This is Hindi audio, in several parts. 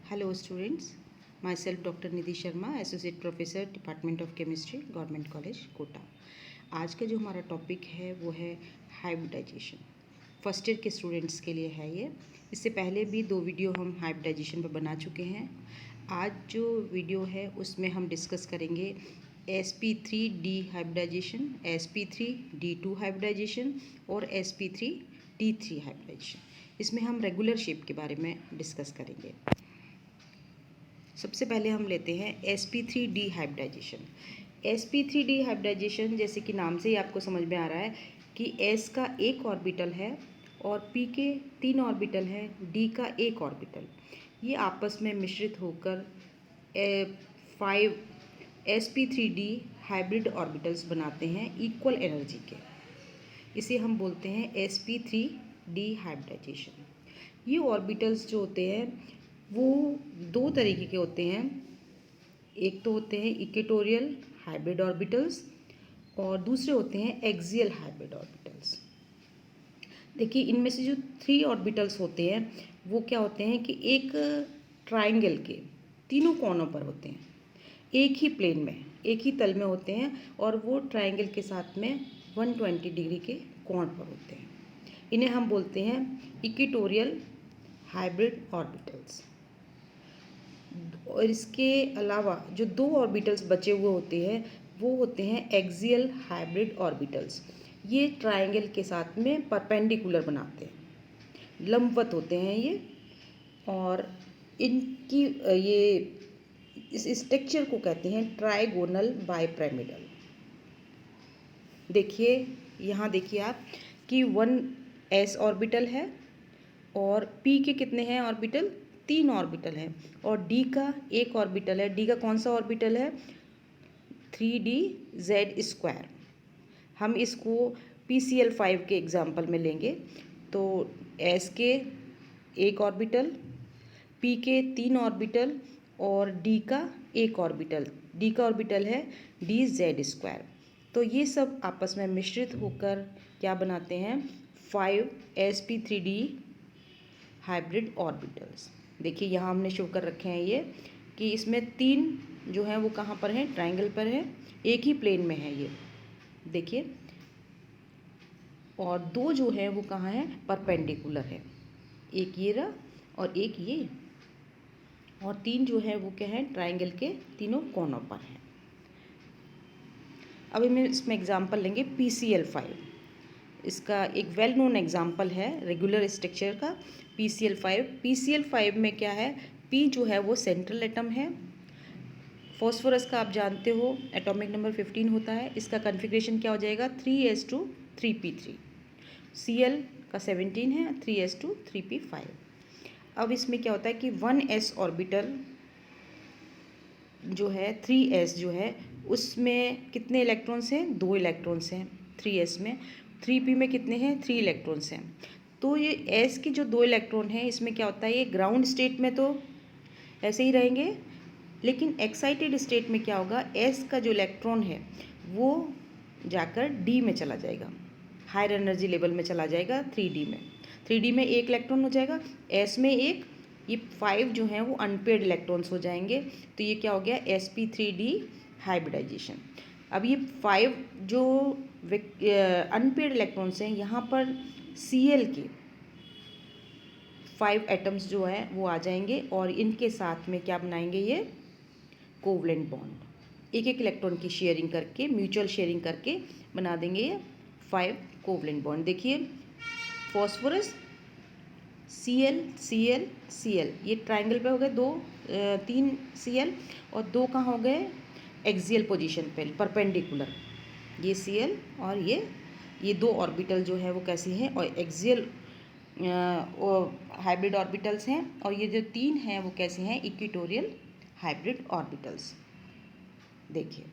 Hello students, myself Dr. Nidhi Sharma, associate professor department of chemistry, government college Kota. आज का जो हमारा टॉपिक है वो है हाइब्रिडाइजेशन। फर्स्ट ईयर के स्टूडेंट्स के लिए है ये। इससे पहले भी 2 वीडियो हम हाइब्रिडाइजेशन पर बना चुके हैं। आज जो वीडियो है उसमें हम डिस्कस करेंगे sp3d हाइब्रिडाइजेशन, sp3d2 हाइब्रिडाइजेशन और sp3d3 हाइब्रिडाइजेशन। इसमें हम रेगुलर शेप के बारे में डिस्कस करेंगे। सबसे पहले हम लेते हैं sp3d हाइब्रिडाइजेशन। sp3d हाइब्रिडाइजेशन जैसे कि नाम से ही आपको समझ में आ रहा है कि s का एक ऑर्बिटल है और p के 3 ऑर्बिटल है, d का एक ऑर्बिटल। ये आपस में मिश्रित होकर 5 sp3d हाइब्रिड ऑर्बिटल्स बनाते हैं इक्वल एनर्जी के। इसे हम बोलते हैं sp3d हाइब्रिडाइजेशन। ये ऑर्बिटल्स जो होते हैं वो 2 तरीके के होते हैं। एक तो होते हैं इक्वेटोरियल हाइब्रिड ऑर्बिटल्स और दूसरे होते हैं एक्सियल हाइब्रिड ऑर्बिटल्स। देखिए, इनमें से जो 3 ऑर्बिटल्स होते हैं वो क्या होते हैं कि एक ट्राइंगल के तीनों कोनों पर होते हैं, एक ही प्लेन में, एक ही तल में होते हैं और वो ट्राइंगल के साथ में 120 डिग्री के कोण पर होते हैं। इन्हें हम बोलते हैं इक्वेटोरियल हाइब्रिड ऑर्बिटल्स। और इसके अलावा जो 2 ऑर्बिटल्स बचे हुए होते हैं वो होते हैं एक्सियल हाइब्रिड ऑर्बिटल्स। ये ट्रायंगल के साथ में परपेंडिकुलर बनाते हैं, लंबवत होते हैं ये। और इनकी ये इस स्ट्रक्चर को कहते हैं ट्राइगोनल बाइपिरामिडल। देखिए, यहाँ देखिए आप कि 1s ऑर्बिटल है और p के कितने हैं ऑर्बिटल? 3 ऑर्बिटल हैं और d का एक ऑर्बिटल है। d का कौन सा ऑर्बिटल है? 3dz²। हम इसको PCl5 के एग्जाम्पल में लेंगे तो s के एक ऑर्बिटल, p के 3 ऑर्बिटल और d का एक ऑर्बिटल। d का ऑर्बिटल है dz²। तो ये सब आपस में मिश्रित होकर क्या बनाते हैं? 5 sp3d हाइब्रिड ऑर्बिटल्स। देखिए, यहाँ हमने शो कर रखे हैं ये कि इसमें 3 जो हैं वो कहाँ पर हैं? ट्रायंगल पर है, एक ही प्लेन में है ये, देखिए। और 2 जो हैं वो कहाँ हैं? परपेंडिकुलर है, एक ये रहा और एक ये। और 3 जो है वो क्या है? ट्रायंगल के तीनों कोनों पर हैं। अभी मैं इसमें एग्जांपल लेंगे PCl5। इसका एक वेल नोन एग्जांपल है रेगुलर स्ट्रक्चर का, PCl5। PCl5 में क्या है? P जो है वो सेंट्रल एटम है। फॉस्फोरस का आप जानते हो एटॉमिक नंबर 15 होता है। इसका कन्फिग्रेशन क्या हो जाएगा? 3s2 3p3। Cl का 17 है, 3s2 3p5। अब इसमें क्या होता है कि 1s ऑर्बिटल जो है, 3s जो है उसमें कितने इलेक्ट्रॉन्स हैं? 2 इलेक्ट्रॉन्स हैं 3s में। 3p में कितने हैं? 3 इलेक्ट्रॉन्स हैं। तो ये s के जो 2 इलेक्ट्रॉन हैं इसमें क्या होता है? ये ग्राउंड स्टेट में तो ऐसे ही रहेंगे, लेकिन एक्साइटेड स्टेट में क्या होगा? s का जो इलेक्ट्रॉन है वो जाकर d में चला जाएगा, हायर एनर्जी लेवल में चला जाएगा 3d में। 3d में एक इलेक्ट्रॉन हो जाएगा, s में एक, ये 5 जो हैं वो अनपेड इलेक्ट्रॉन्स हो जाएंगे। तो ये क्या हो गया? sp3d hybridisation. अब ये 5 जो अनपेड इलेक्ट्रॉन्स हैं यहाँ पर Cl के 5 एटम्स जो हैं वो आ जाएंगे और इनके साथ में क्या बनाएंगे? ये कोवलेंट बॉन्ड, एक एक इलेक्ट्रॉन की शेयरिंग करके, म्यूचुअल शेयरिंग करके बना देंगे ये 5 कोवलेंट बॉन्ड। देखिए, फॉस्फोरस Cl Cl Cl, ये ट्रायंगल पे हो गए 2 3 Cl और 2 कहाँ हो गए? एक्सियल पोजीशन पे, परपेंडिकुलर। ये Cl और ये 2 ऑर्बिटल जो है वो कैसे हैं? और एक्सियल हाइब्रिड ऑर्बिटल्स हैं। और ये जो 3 हैं वो कैसे हैं? Equatorial hybrid orbitals. देखिए,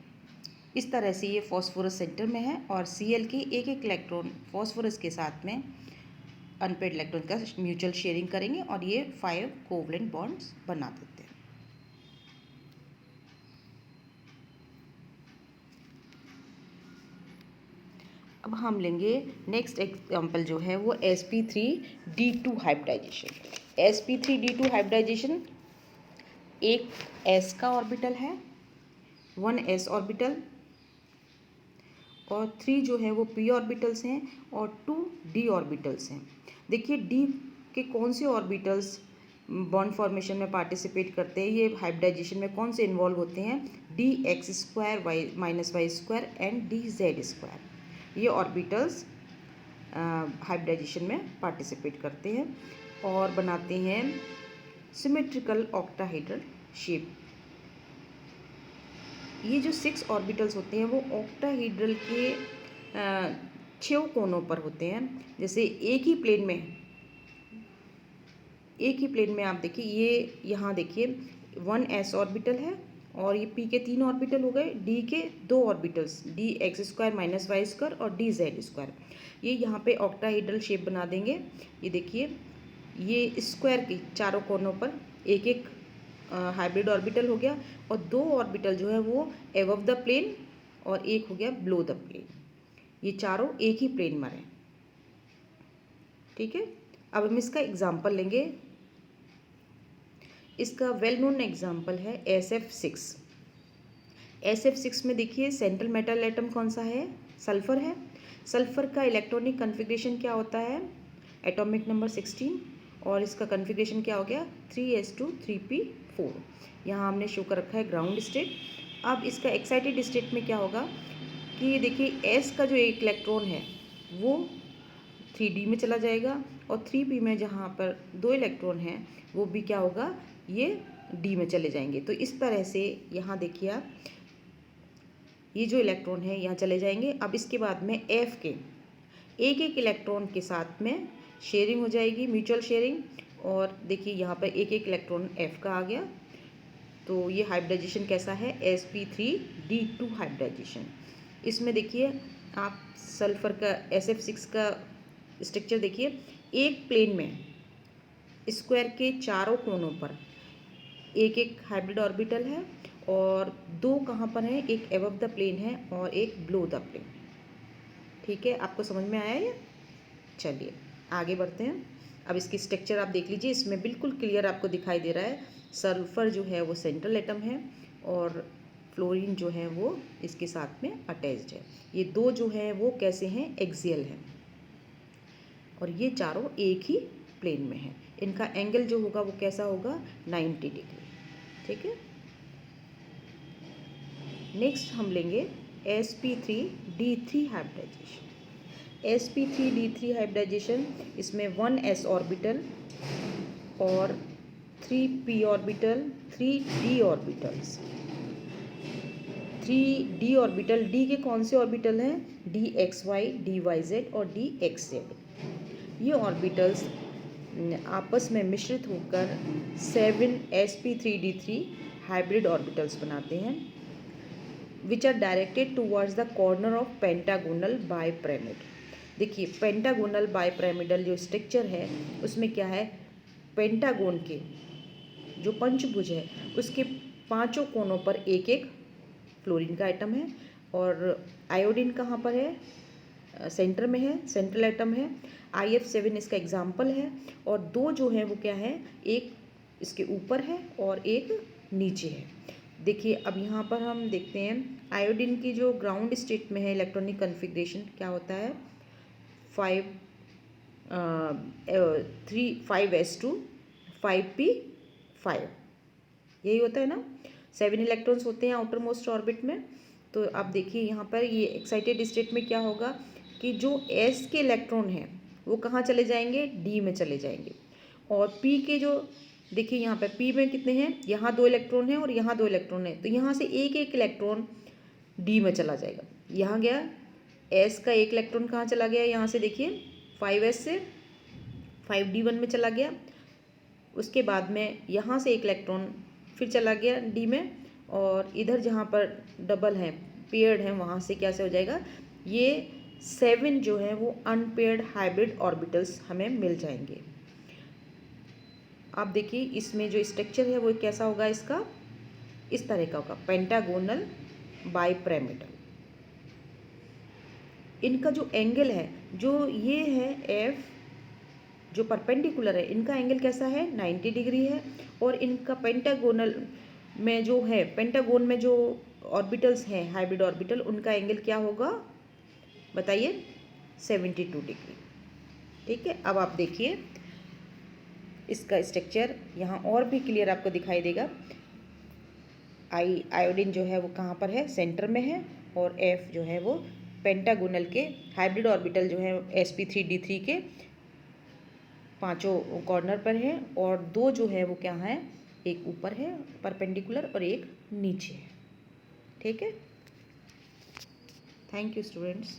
इस तरह से ये फॉस्फोरस सेंटर में है और Cl की एक एक इलेक्ट्रॉन फॉस्फोरस के साथ में अनपेड इलेक्ट्रॉन का म्यूचुअल शेयरिंग करेंगे और ये 5 कोवलेंट बॉन्ड्स बना देते हैं। अब हम लेंगे नेक्स्ट एग्जांपल जो है वो sp3d2 हाइब्रिडाइजेशन। sp3d2 हाइब्रिडाइजेशन एक s का ऑर्बिटल है, 1s ऑर्बिटल, और 3 जो है वो p ऑर्बिटल्स हैं और 2 d ऑर्बिटल्स हैं। देखिए d के कौन से ऑर्बिटल्स बॉन्ड फॉर्मेशन में पार्टिसिपेट करते हैं, ये हाइब्रिडाइजेशन में कौन से इन्वॉल्व होते हैं, dx² y -y² and dz²। ये ऑर्बिटल्स हाइब्रिडाइजेशन में पार्टिसिपेट करते हैं और बनाते हैं सिमेट्रिकल ऑक्टाहेड्रल शेप। ये जो 6 ऑर्बिटल्स होते हैं वो ऑक्टाहेड्रल के 6 कोनों पर होते हैं। जैसे एक ही प्लेन में आप देखिए, ये यहाँ देखिए 1s ऑर्बिटल है और ये p के 3 ऑर्बिटल हो गए, d के 2 ऑर्बिटल्स dx² -y² और dz²। ये यहाँ पे ऑक्टाहेड्रल शेप बना देंगे। ये देखिए, ये स्क्वायर के चारों कोनों पर एक एक हाइब्रिड ऑर्बिटल हो गया और 2 ऑर्बिटल जो है वो एबव द प्लेन और एक हो गया बिलो द प्लेन। ये चारों एक ही प्लेन में हैं। ठीक है, अब हम इसका एग्जाम्पल लेंगे। इसका वेल नोन एग्जाम्पल है SF6। SF6 में देखिए सेंट्रल मेटल एटम कौन सा है, सल्फर है। सल्फर का इलेक्ट्रॉनिक कन्फिग्रेशन क्या होता है, एटॉमिक नंबर 16, और इसका कन्फिग्रेशन क्या हो गया 3s2 3p4। यहाँ हमने शो कर रखा है ग्राउंड स्टेट। अब इसका एक्साइटेड स्टेट में क्या होगा कि देखिए s का जो एक इलेक्ट्रॉन है वो 3d में चला जाएगा और 3p में जहाँ पर 2 इलेक्ट्रॉन हैं वो भी क्या होगा, ये d में चले जाएंगे। तो इस तरह से यहाँ देखिए आप, ये जो इलेक्ट्रॉन है यहाँ चले जाएंगे। अब इसके बाद में f के एक एक इलेक्ट्रॉन के साथ में शेयरिंग हो जाएगी, म्यूचुअल शेयरिंग, और देखिए यहाँ पर एक एक इलेक्ट्रॉन f का आ गया। तो ये हाइब्रिडाइजेशन कैसा है, sp3d2 हाइब्रिडाइजेशन। इसमें देखिए आप सल्फर का SF6 का स्ट्रक्चर देखिए, एक प्लेन में स्क्वायर के चारों कोनों पर एक एक हाइब्रिड ऑर्बिटल है और 2 कहाँ पर हैं, एक एबव द प्लेन है और एक बिलो द प्लेन। ठीक है, आपको समझ में आया ये? चलिए आगे बढ़ते हैं। अब इसकी स्ट्रक्चर आप देख लीजिए, इसमें बिल्कुल क्लियर आपको दिखाई दे रहा है। सल्फर जो है वो सेंट्रल एटम है और फ्लोरीन जो है वो इसके साथ में अटैच्ड है। ये 2 जो है वो कैसे हैं, एक्सियल हैं, और ये चारों एक ही प्लेन में हैं। इनका एंगल जो होगा वो कैसा होगा, 90 डिग्री। ठीक है, नेक्स्ट हम लेंगे sp3d3 हाइब्रिडाइजेशन। sp3d3 हाइब्रिडाइजेशन, इसमें 1s ऑर्बिटल और 3p orbital, 3d orbitals. 3d orbital, d के कौन से ऑर्बिटल हैं, dxy dyz और dxz। ये ऑर्बिटल्स आपस में मिश्रित होकर 7 sp3d3 हाइब्रिड ऑर्बिटल्स बनाते हैं, which are directed towards the corner of pentagonal bipyramid. देखिए पेंटागोनल बाइपिरामिडल जो स्ट्रक्चर है उसमें क्या है, पेंटागोन के जो पंचभुज है उसके 5 कोनों पर एक एक फ्लोरीन का आइटम है, और आयोडीन कहाँ पर है, सेंटर में है, सेंट्रल एटम है। IF7 इसका एग्जाम्पल है, और 2 जो है वो क्या है, एक इसके ऊपर है और एक नीचे है। देखिए अब यहाँ पर हम देखते हैं आयोडीन की जो ग्राउंड स्टेट में है इलेक्ट्रॉनिक कन्फिग्रेशन क्या होता है, 5s2 5p5, यही होता है ना। 7 इलेक्ट्रॉन्स होते हैं आउटर मोस्ट ऑर्बिट में। तो आप देखिए यहाँ पर ये एक्साइटेड स्टेट में क्या होगा कि जो s के इलेक्ट्रॉन हैं वो कहाँ चले जाएंगे, d में चले जाएंगे, और p के जो देखिए यहाँ पर p में कितने हैं, यहाँ 2 इलेक्ट्रॉन हैं और यहाँ 2 इलेक्ट्रॉन हैं, तो यहाँ से एक एक इलेक्ट्रॉन d में चला जाएगा। यहाँ गया s का एक इलेक्ट्रॉन कहाँ चला गया, यहाँ से देखिए 5s से 5d1 में चला गया। उसके बाद में यहाँ से एक इलेक्ट्रॉन फिर चला गया d में, और इधर जहाँ पर डबल हैं पेयर्ड हैं वहाँ से क्या से हो जाएगा, ये 7 जो है वो अनपेयर्ड हाइब्रिड ऑर्बिटल्स हमें मिल जाएंगे। आप देखिए इसमें जो स्ट्रक्चर है वो कैसा होगा, इसका इस तरह का होगा, पेंटागोनल बाइपिरामिडल। इनका जो एंगल है जो ये है जो परपेंडिकुलर है इनका एंगल कैसा है 90 डिग्री है, और इनका पेंटागोनल में जो है, पेंटागोन में जो ऑर्बिटल्स हैं हाइब्रिड ऑर्बिटल, उनका एंगल क्या होगा बताइए 72 डिग्री। ठीक है, अब आप देखिए इसका स्ट्रक्चर यहाँ और भी क्लियर आपको दिखाई देगा। आयोडीन जो है वो कहाँ पर है, सेंटर में है, और एफ जो है वो पेंटागोनल के हाइब्रिड ऑर्बिटल जो है sp3d3 के पांचों कॉर्नर पर है, और दो जो है वो क्या है, एक ऊपर है परपेंडिकुलर और एक नीचे है। ठीक है, थैंक यू स्टूडेंट्स।